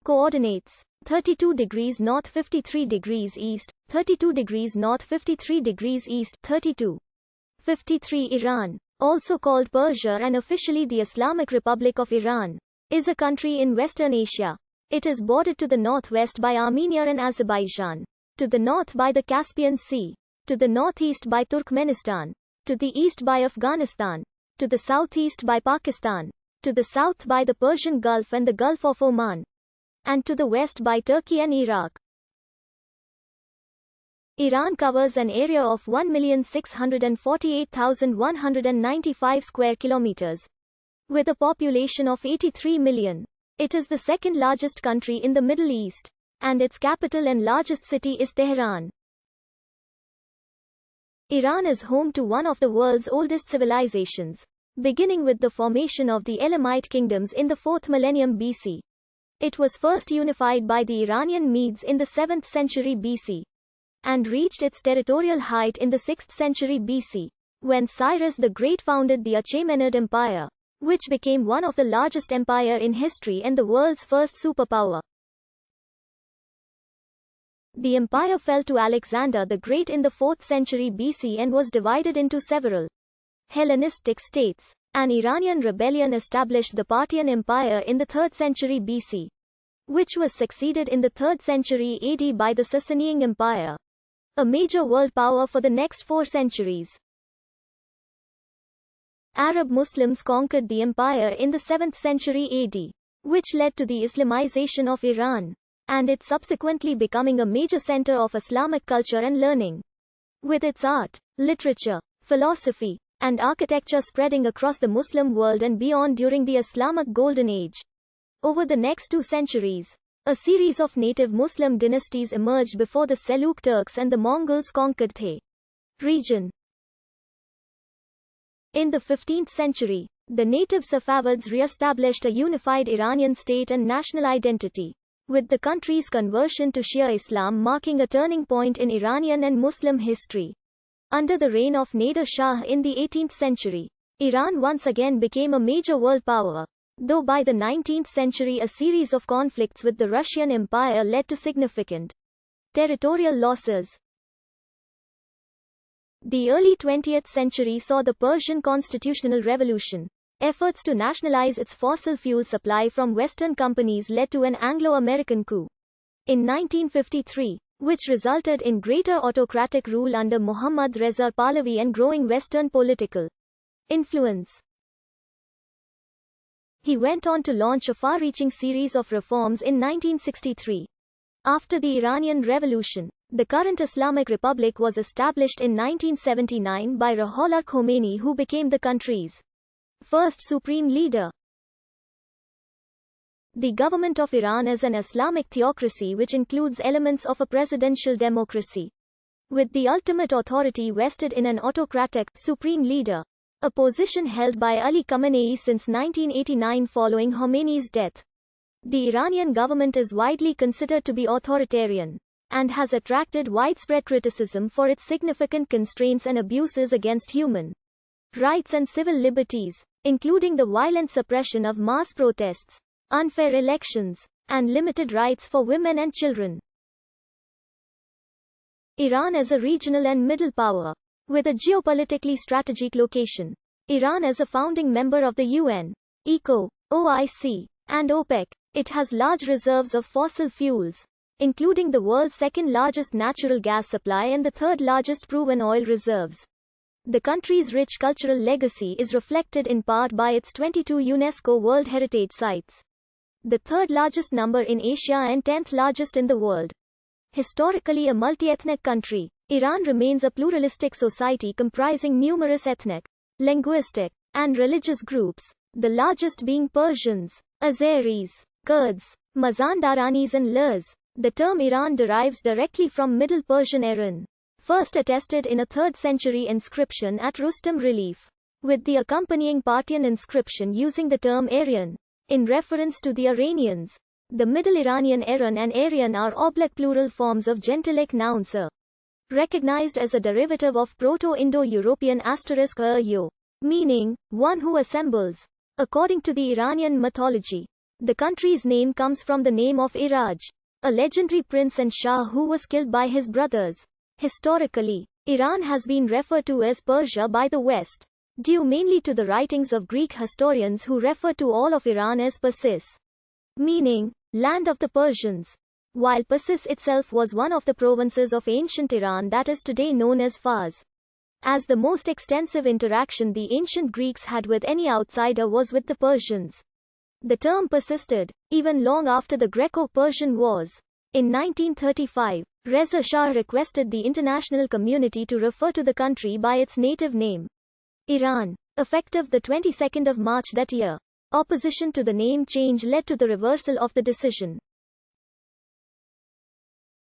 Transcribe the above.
Coordinates: 32 degrees north 53 degrees east, 32 degrees north 53 degrees east, 32. 53 Iran, also called Persia and officially the Islamic Republic of Iran, is a country in Western Asia. It is bordered to the northwest by Armenia and Azerbaijan, to the north by the Caspian Sea, to the northeast by Turkmenistan, to the east by Afghanistan, to the southeast by Pakistan, to the south by the Persian Gulf and the Gulf of Oman, and to the west by Turkey and Iraq. Iran covers an area of 1,648,195 square kilometers, with a population of 83 million. It is the second largest country in the Middle East, and its capital and largest city is Tehran. Iran is home to one of the world's oldest civilizations, beginning with the formation of the Elamite kingdoms in the 4th millennium BC. It was first unified by the Iranian Medes in the 7th century BC, and reached its territorial height in the 6th century BC, when Cyrus the Great founded the Achaemenid Empire, which became one of the largest empire in history and the world's first superpower. The empire fell to Alexander the Great in the 4th century BC and was divided into several Hellenistic states. An Iranian rebellion established the Parthian Empire in the 3rd century BC, which was succeeded in the 3rd century AD by the Sasanian Empire, a major world power for the next 4 centuries. Arab Muslims conquered the empire in the 7th century AD, which led to the Islamization of Iran, and it subsequently becoming a major center of Islamic culture and learning, with its art, literature, philosophy, and architecture spreading across the Muslim world and beyond during the Islamic Golden Age. Over the next 2 centuries, a series of native Muslim dynasties emerged before the Seljuk Turks and the Mongols conquered the region. In the 15th century, the native Safavids re-established a unified Iranian state and national identity, with the country's conversion to Shia Islam marking a turning point in Iranian and Muslim history. Under the reign of Nader Shah in the 18th century, Iran once again became a major world power, though by the 19th century a series of conflicts with the Russian Empire led to significant territorial losses. The early 20th century saw the Persian Constitutional Revolution. Efforts to nationalize its fossil fuel supply from Western companies led to an Anglo-American coup in 1953, which resulted in greater autocratic rule under Mohammad Reza Pahlavi and growing Western political influence. He went on to launch a far-reaching series of reforms in 1963. After the Iranian Revolution, the current Islamic Republic was established in 1979 by Ruhollah Khomeini, who became the country's first supreme leader. The government of Iran is an Islamic theocracy which includes elements of a presidential democracy, with the ultimate authority vested in an autocratic supreme leader, a position held by Ali Khamenei since 1989 following Khomeini's death. The Iranian government is widely considered to be authoritarian, and has attracted widespread criticism for its significant constraints and abuses against human rights and civil liberties, including the violent suppression of mass protests, unfair elections, and limited rights for women and children. Iran is a regional and middle power, with a geopolitically strategic location. Iran is a founding member of the UN, ECO, OIC, and OPEC. It has large reserves of fossil fuels, including the world's second largest natural gas supply and the third largest proven oil reserves. The country's rich cultural legacy is reflected in part by its 22 UNESCO World Heritage Sites, the third largest number in Asia and 10th largest in the world. Historically a multi-ethnic country, Iran remains a pluralistic society comprising numerous ethnic, linguistic, and religious groups, the largest being Persians, Azeris, Kurds, Mazandaranis and Lurs. The term Iran derives directly from Middle Persian Iran, first attested in a 3rd century inscription at Rustam relief, with the accompanying Parthian inscription using the term Aryan, in reference to the Iranians. The Middle Iranian Iran and Aryan are oblique plural forms of gentilic noun sir, recognized as a derivative of Proto-Indo-European *yo, meaning, one who assembles. According to the Iranian mythology, The country's name comes from the name of Iraj, a legendary prince and Shah who was killed by his brothers. Historically, Iran has been referred to as Persia by the West, due mainly to the writings of Greek historians who refer to all of Iran as Persis, meaning, land of the Persians. While Persis itself was one of the provinces of ancient Iran that is today known as Fars. As the most extensive interaction the ancient Greeks had with any outsider was with the Persians. The term persisted, even long after the Greco-Persian Wars. In 1935, Reza Shah requested the international community to refer to the country by its native name, Iran, effective the 22nd of March that year. Opposition to the name change led to the reversal of the decision.